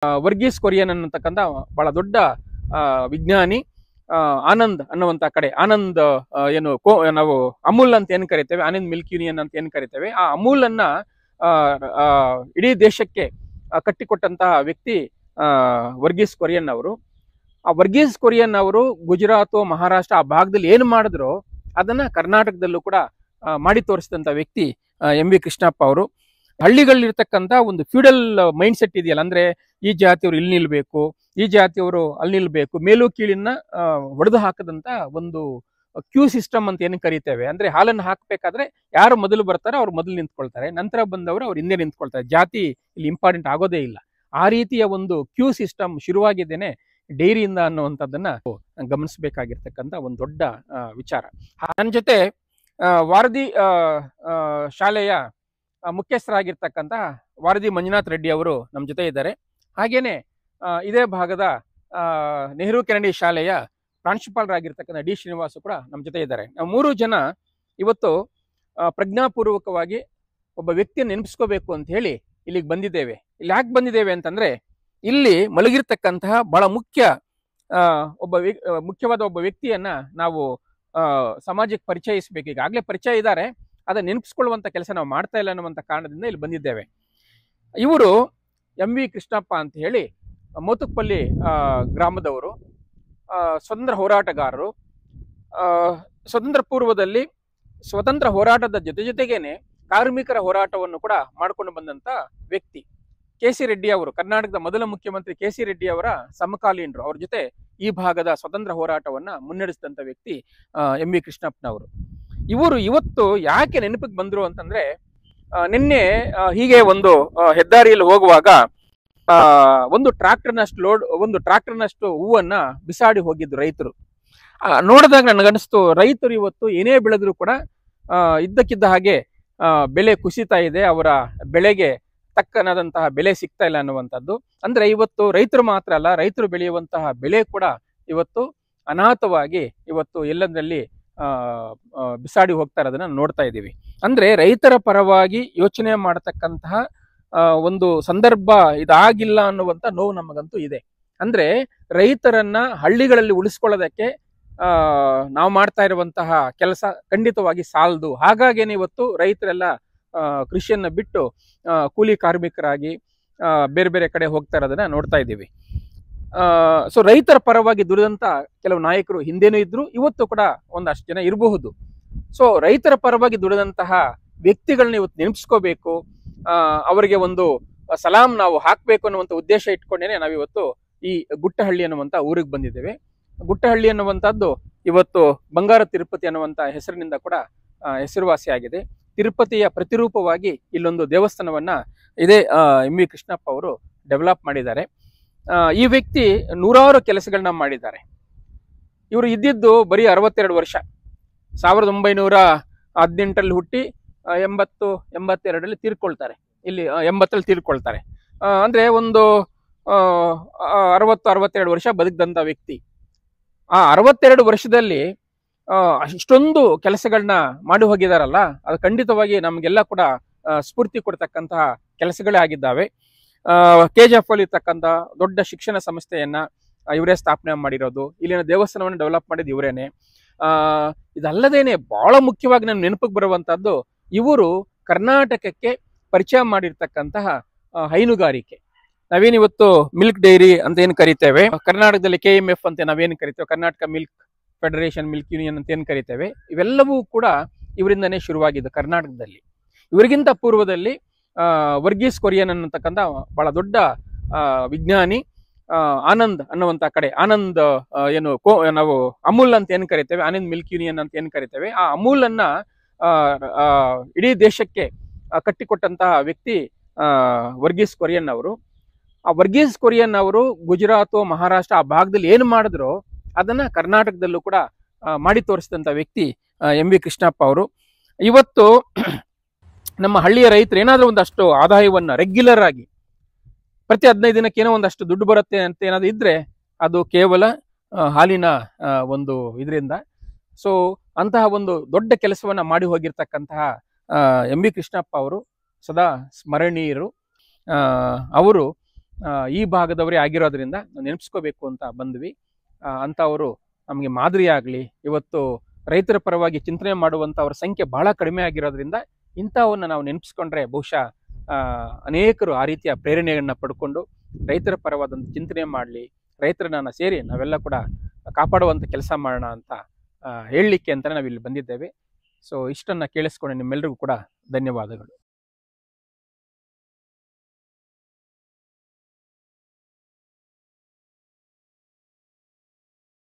Varghese Korean ಅನ್ನತಕ್ಕಂಥ ಬಹಳ ದೊಡ್ಡ ವಿಜ್ಞಾನಿ ಆನಂದ್ ಅನ್ನುವಂತ ಕಡೆ ಆನಂದ್ ಏನು ನಾವು ಅಮೂಲ್ ಅಂತ ಏನ್ ಕರಿತೇವೆ, ಆನಂದ್ ಮಿಲ್ಕ್ ಯೂನಿಯನ್ ಅಂತ ಏನ್ ಕರಿತೇವೆ, ಆ ಅಮೂಲ್ ಅನ್ನ ಇಡೀ ದೇಶಕ್ಕೆ ಕಟ್ಟಿಕೊಟ್ಟಂತಹ ವ್ಯಕ್ತಿ ವರ್ಗೀಸ್ ಕೊರಿಯನ್ ಅವರು. ಆ ವರ್ಗೀಸ್ ಕೊರಿಯನ್ ಅವರು ಗುಜರಾತ್, ಮಹಾರಾಷ್ಟ್ರ ಆ ಭಾಗದಲ್ಲಿ ಏನು ಮಾಡಿದ್ರು ಅದನ್ನ ಕರ್ನಾಟಕದಲ್ಲೂ ಕೂಡ ಮಾಡಿ ತೋರಿಸಿದಂತ ವ್ಯಕ್ತಿ ಎಂ ವಿ ಕೃಷ್ಣಪ್ಪ ಅವರು. ಹಳ್ಳಿಗಳಿರ್ತಕ್ಕಂಥ ಒಂದು ಫ್ಯೂಡಲ್ ಮೈಂಡ್ ಸೆಟ್ ಇದೆಯಲ್ಲ, ಅಂದ್ರೆ ಈ ಜಾತಿಯವರು ಇಲ್ಲಿ ನಿಲ್ಬೇಕು, ಈ ಜಾತಿಯವರು ಅಲ್ಲಿ ನಿಲ್ಬೇಕು, ಮೇಲು ಕೀಳಿನ ಹೊಡೆದು ಹಾಕದಂತ ಒಂದು ಕ್ಯೂ ಸಿಸ್ಟಮ್ ಅಂತ ಏನು ಕರಿತೇವೆ. ಅಂದ್ರೆ ಹಾಲನ್ನು ಹಾಕಬೇಕಾದ್ರೆ ಯಾರು ಮೊದಲು ಬರ್ತಾರೋ ಅವ್ರು ಮೊದಲು ನಿಂತ್ಕೊಳ್ತಾರೆ, ನಂತರ ಬಂದವರು ಅವ್ರು ಹಿಂದೆ ನಿಂತ್ಕೊಳ್ತಾರೆ, ಜಾತಿ ಇಲ್ಲಿ ಇಂಪಾರ್ಟೆಂಟ್ ಆಗೋದೇ ಇಲ್ಲ. ಆ ರೀತಿಯ ಒಂದು ಕ್ಯೂ ಸಿಸ್ಟಮ್ ಶುರುವಾಗಿದ್ದೇನೆ ಡೈರಿಯಿಂದ ಅನ್ನುವಂಥದ್ದನ್ನ ಗಮನಿಸಬೇಕಾಗಿರ್ತಕ್ಕಂಥ ಒಂದು ದೊಡ್ಡ ವಿಚಾರ. ನನ್ನ ಜೊತೆ ವಾರದಿ ಶಾಲೆಯ ಮುಖ್ಯಸ್ಥರಾಗಿರ್ತಕ್ಕಂಥ ವಾರದಿ ಮಂಜುನಾಥ್ ರೆಡ್ಡಿ ಅವರು ನಮ್ಮ ಜೊತೆ ಇದ್ದಾರೆ. ಹಾಗೇನೆ ಇದೇ ಭಾಗದ ನೆಹರು ಕೆನಡಿ ಶಾಲೆಯ ಪ್ರಾಂಶುಪಾಲರಾಗಿರ್ತಕ್ಕಂಥ ಡಿ ಶ್ರೀನಿವಾಸ ಕೂಡ ನಮ್ಮ ಜೊತೆ ಇದ್ದಾರೆ. ನಾವು 3 ಜನ ಇವತ್ತು ಪ್ರಜ್ಞಾಪೂರ್ವಕವಾಗಿ ಒಬ್ಬ ವ್ಯಕ್ತಿಯನ್ನು ನೆನಪಿಸ್ಕೋಬೇಕು ಅಂತ ಹೇಳಿ ಇಲ್ಲಿಗೆ ಬಂದಿದ್ದೇವೆ. ಇಲ್ಲಿ ಯಾಕೆ ಬಂದಿದ್ದೇವೆ ಅಂತಂದ್ರೆ, ಇಲ್ಲಿ ಮಲಗಿರ್ತಕ್ಕಂತಹ ಬಹಳ ಮುಖ್ಯವಾದ ಒಬ್ಬ ವ್ಯಕ್ತಿಯನ್ನ ನಾವು ಸಮಾಜಕ್ಕೆ ಪರಿಚಯಿಸಬೇಕು. ಈಗಾಗಲೇ ಪರಿಚಯ ಇದ್ದಾರೆ, ಅದನ್ನ ನೆನಪಿಸ್ಕೊಳ್ಳುವಂತ ಕೆಲಸ ನಾವು ಮಾಡ್ತಾ ಇಲ್ಲ ಅನ್ನುವಂಥ ಕಾರಣದಿಂದ ಇಲ್ಲಿ ಬಂದಿದ್ದೇವೆ. ಇವರು ಎಂ ವಿ ಕೃಷ್ಣಪ್ಪ ಅಂತ ಹೇಳಿ ಮೋತುಕಪಲ್ಲಿ ಗ್ರಾಮದವರು, ಸ್ವತಂತ್ರ ಹೋರಾಟಗಾರರು. ಸ್ವತಂತ್ರ ಪೂರ್ವದಲ್ಲಿ ಸ್ವತಂತ್ರ ಹೋರಾಟದ ಜೊತೆಗೇನೆ ಕಾರ್ಮಿಕರ ಹೋರಾಟವನ್ನು ಕೂಡ ಮಾಡಿಕೊಂಡು ಬಂದಂತ ವ್ಯಕ್ತಿ ಕೆ ಸಿ ರೆಡ್ಡಿ ಅವರು, ಕರ್ನಾಟಕದ ಮೊದಲ ಮುಖ್ಯಮಂತ್ರಿ ಕೆ ಸಿ ರೆಡ್ಡಿ ಅವರ ಸಮಕಾಲೀನರು. ಅವ್ರ ಜೊತೆ ಈ ಭಾಗದ ಸ್ವತಂತ್ರ ಹೋರಾಟವನ್ನ ಮುನ್ನಡೆಸಿದಂತ ವ್ಯಕ್ತಿ ಎಂ ವಿ ಕೃಷ್ಣಪ್ಪನವರು. ಇವರು ಇವತ್ತು ಯಾಕೆ ನೆನಪಿಗೆ ಬಂದ್ರು ಅಂತಂದ್ರೆ, ನಿನ್ನೆ ಹೀಗೆ ಒಂದು ಹೆದ್ದಾರಿಯಲ್ಲಿ ಹೋಗುವಾಗ ಒಂದು ಟ್ರಾಕ್ಟರ್ನಷ್ಟು ಹೂವನ್ನ ಬಿಸಾಡಿ ಹೋಗಿದ್ರು ರೈತರು. ನೋಡಿದಾಗ ನನಗನ್ನಿಸ್ತು, ರೈತರು ಇವತ್ತು ಏನೇ ಬೆಳೆದ್ರು ಕೂಡ ಇದ್ದಕ್ಕಿದ್ದ ಹಾಗೆ ಬೆಲೆ ಕುಸಿತಾ ಇದೆ, ಅವರ ಬೆಳೆಗೆ ತಕ್ಕನಾದಂತಹ ಬೆಲೆ ಸಿಗ್ತಾ ಇಲ್ಲ ಅನ್ನುವಂಥದ್ದು. ಅಂದ್ರೆ ಇವತ್ತು ರೈತರು ಮಾತ್ರ ಅಲ್ಲ, ರೈತರು ಬೆಳೆಯುವಂತಹ ಬೆಲೆ ಕೂಡ ಇವತ್ತು ಅನಾಥವಾಗಿ ಇವತ್ತು ಎಲ್ಲದರಲ್ಲಿ ಬಿಸಾಡಿ ಹೋಗ್ತಾ ಇರೋದನ್ನ ನೋಡ್ತಾ ಇದ್ದೀವಿ. ಅಂದ್ರೆ ರೈತರ ಪರವಾಗಿ ಯೋಚನೆ ಮಾಡತಕ್ಕಂತಹ ಒಂದು ಸಂದರ್ಭ ಇದಾಗಿಲ್ಲ ಅನ್ನುವಂಥ ನೋವು ನಮಗಂತೂ ಇದೆ. ಅಂದ್ರೆ ರೈತರನ್ನ ಹಳ್ಳಿಗಳಲ್ಲಿ ಉಳಿಸ್ಕೊಳ್ಳೋದಕ್ಕೆ ನಾವು ಮಾಡ್ತಾ ಇರುವಂತಹ ಕೆಲಸ ಖಂಡಿತವಾಗಿ ಸಾಲದು. ಹಾಗಾಗೇನೆ ಇವತ್ತು ರೈತರೆಲ್ಲ ಕೃಷಿಯನ್ನ ಬಿಟ್ಟು ಕೂಲಿ ಕಾರ್ಮಿಕರಾಗಿ ಬೇರೆ ಬೇರೆ ಕಡೆ ಹೋಗ್ತಾ ಇರೋದನ್ನ ನೋಡ್ತಾ ಇದ್ದೀವಿ. ಸೊ ರೈತರ ಪರವಾಗಿ ದುಡಿದಂತ ಕೆಲವು ನಾಯಕರು ಹಿಂದೇನೂ ಇದ್ರು, ಇವತ್ತು ಕೂಡ ಒಂದಷ್ಟು ಜನ ಇರಬಹುದು. ಸೊ ರೈತರ ಪರವಾಗಿ ದುಡಿದಂತಹ ವ್ಯಕ್ತಿಗಳನ್ನ ಇವತ್ತು ನೆನಪಿಸ್ಕೋಬೇಕು, ಅವರಿಗೆ ಒಂದು ಸಲಾಂ ನಾವು ಹಾಕ್ಬೇಕು ಅನ್ನುವಂಥ ಉದ್ದೇಶ ಇಟ್ಕೊಂಡೇನೆ ನಾವಿವತ್ತು ಈ ಗುಟ್ಟಹಳ್ಳಿ ಅನ್ನುವಂಥ ಊರಿಗೆ ಬಂದಿದ್ದೇವೆ. ಗುಟ್ಟಹಳ್ಳಿ ಅನ್ನುವಂಥದ್ದು ಇವತ್ತು ಬಂಗಾರ ತಿರುಪತಿ ಅನ್ನುವಂಥ ಹೆಸರಿನಿಂದ ಕೂಡ ಹೆಸರುವಾಸಿಯಾಗಿದೆ. ತಿರುಪತಿಯ ಪ್ರತಿರೂಪವಾಗಿ ಇಲ್ಲೊಂದು ದೇವಸ್ಥಾನವನ್ನ ಇದೇ ಎಂ ವಿ ಕೃಷ್ಣಪ್ಪ ಅವರು ಡೆವಲಪ್ ಮಾಡಿದ್ದಾರೆ. ಈ ವ್ಯಕ್ತಿ ನೂರಾರು ಕೆಲಸಗಳನ್ನ ಮಾಡಿದ್ದಾರೆ. ಇವರು ಇದ್ದಿದ್ದು ಬರೀ 62 ವರ್ಷ. 1918 ಹುಟ್ಟಿ 82 ತೀರ್ಕೊಳ್ತಾರೆ. ಇಲ್ಲಿ 80 ತೀರ್ಕೊಳ್ತಾರೆ. ಅಂದ್ರೆ ಒಂದು 60-62 ವರ್ಷ ಬದುಕಿದಂತ ವ್ಯಕ್ತಿ. ಆ 62 ವರ್ಷದಲ್ಲಿ ಇಷ್ಟೊಂದು ಕೆಲಸಗಳನ್ನ ಮಾಡಿ ಹೋಗಿದಾರಲ್ಲ, ಅದು ಖಂಡಿತವಾಗಿ ನಮಗೆಲ್ಲ ಕೂಡ ಸ್ಫೂರ್ತಿ ಕೊಡ್ತಕ್ಕಂತಹ ಕೆಲಸಗಳೇ ಆಗಿದ್ದಾವೆ. KGF ಅಲ್ಲಿ ಇರ್ತಕ್ಕಂಥ ದೊಡ್ಡ ಶಿಕ್ಷಣ ಸಂಸ್ಥೆಯನ್ನ ಇವರೇ ಸ್ಥಾಪನೆ ಮಾಡಿರೋದು, ಇಲ್ಲಿನ ದೇವಸ್ಥಾನವನ್ನು ಡೆವಲಪ್ ಮಾಡಿದ್ದು ಇವರೇನೆ. ಇದಲ್ಲದೇನೆ ಬಹಳ ಮುಖ್ಯವಾಗಿ ನಮ್ಗೆ ನೆನಪಿಗೆ ಬರುವಂತಹದ್ದು, ಇವರು ಕರ್ನಾಟಕಕ್ಕೆ ಪರಿಚಯ ಮಾಡಿರ್ತಕ್ಕಂತಹ ಹೈನುಗಾರಿಕೆ. ನಾವೇನಿವತ್ತು ಮಿಲ್ಕ್ ಡೈರಿ ಅಂತ ಏನು ಕರಿತೇವೆ, ಕರ್ನಾಟಕದಲ್ಲಿ KMF ಅಂತ ನಾವೇನು ಕರಿತೇವೆ, Karnataka milk federation, milk union ಅಂತ ಏನು ಕರಿತೇವೆ, ಇವೆಲ್ಲವೂ ಕೂಡ ಇವರಿಂದನೇ ಶುರುವಾಗಿದ್ದು ಕರ್ನಾಟಕದಲ್ಲಿ. ಇವರಿಗಿಂತ ಪೂರ್ವದಲ್ಲಿ ವರ್ಗೀಸ್ ಕೊರಿಯನ್ ಅನ್ನತಕ್ಕಂಥ ಬಹಳ ದೊಡ್ಡ ವಿಜ್ಞಾನಿ ಆನಂದ್ ಅನ್ನುವಂತ ಕಡೆ ಆನಂದ್ ಏನು ನಾವು ಅಮೂಲ್ ಅಂತ ಏನ್ ಕರಿತೇವೆ, ಆನಂದ್ ಮಿಲ್ಕ್ ಯೂನಿಯನ್ ಅಂತ ಏನ್ ಕರಿತೇವೆ, ಆ ಅಮೂಲ್ ಅನ್ನ ಇಡೀ ದೇಶಕ್ಕೆ ಕಟ್ಟಿಕೊಟ್ಟಂತಹ ವ್ಯಕ್ತಿ ವರ್ಗೀಸ್ ಕೊರಿಯನ್ ಅವರು. ಆ ವರ್ಗೀಸ್ ಕೊರಿಯನ್ ಅವರು ಗುಜರಾತ್, ಮಹಾರಾಷ್ಟ್ರ ಆ ಭಾಗದಲ್ಲಿ ಏನು ಮಾಡಿದ್ರು ಅದನ್ನ ಕರ್ನಾಟಕದಲ್ಲೂ ಕೂಡ ಮಾಡಿ ತೋರಿಸಿದಂತ ವ್ಯಕ್ತಿ ಎಂ ವಿ ಕೃಷ್ಣಪ್ಪ ಅವರು. ಇವತ್ತು ನಮ್ಮ ಹಳ್ಳಿಯ ರೈತರು ಏನಾದ್ರೂ ಒಂದಷ್ಟು ಆದಾಯವನ್ನ ರೆಗ್ಯುಲರ್ ಆಗಿ ಪ್ರತಿ 15 ದಿನಕ್ಕೆ ಏನೋ ಒಂದಷ್ಟು ದುಡ್ಡು ಬರುತ್ತೆ ಅಂತ ಏನಾದ್ರು ಇದ್ರೆ ಅದು ಕೇವಲ ಹಾಲಿನ ಒಂದು ಇದರಿಂದ. ಸೊ ಅಂತಹ ಒಂದು ದೊಡ್ಡ ಕೆಲಸವನ್ನ ಮಾಡಿ ಹೋಗಿರ್ತಕ್ಕಂತಹ ಎಂ ವಿ ಕೃಷ್ಣಪ್ಪ ಅವರು ಸದಾ ಸ್ಮರಣೀಯರು. ಅವರು ಈ ಭಾಗದವರೇ ಆಗಿರೋದ್ರಿಂದ ನಾವು ನೆನಪಿಸ್ಕೋಬೇಕು ಅಂತ ಬಂದ್ವಿ. ಅಂಥವರು ನಮಗೆ ಮಾದರಿಯಾಗಲಿ. ಇವತ್ತು ರೈತರ ಪರವಾಗಿ ಚಿಂತನೆ ಮಾಡುವಂಥವ್ರ ಸಂಖ್ಯೆ ಬಹಳ ಕಡಿಮೆ ಆಗಿರೋದ್ರಿಂದ ಇಂಥವನ್ನ ನಾವು ನೆನಪಿಸ್ಕೊಂಡ್ರೆ ಬಹುಶಃ ಅನೇಕರು ಆ ರೀತಿಯ ಪ್ರೇರಣೆಯನ್ನು ಪಡ್ಕೊಂಡು ರೈತರ ಪರವಾದಂಥ ಚಿಂತನೆ ಮಾಡಲಿ, ರೈತರನ್ನ ಸೇರಿ ನಾವೆಲ್ಲ ಕೂಡ ಕಾಪಾಡುವಂಥ ಕೆಲಸ ಮಾಡೋಣ ಅಂತ ಹೇಳಲಿಕ್ಕೆ ಅಂತಲೇ ನಾವಿಲ್ಲಿ ಬಂದಿದ್ದೇವೆ. ಸೊ ಇಷ್ಟನ್ನು ಕೇಳಿಸ್ಕೊಂಡು ನಿಮ್ಮೆಲ್ಲರಿಗೂ ಕೂಡ ಧನ್ಯವಾದಗಳು.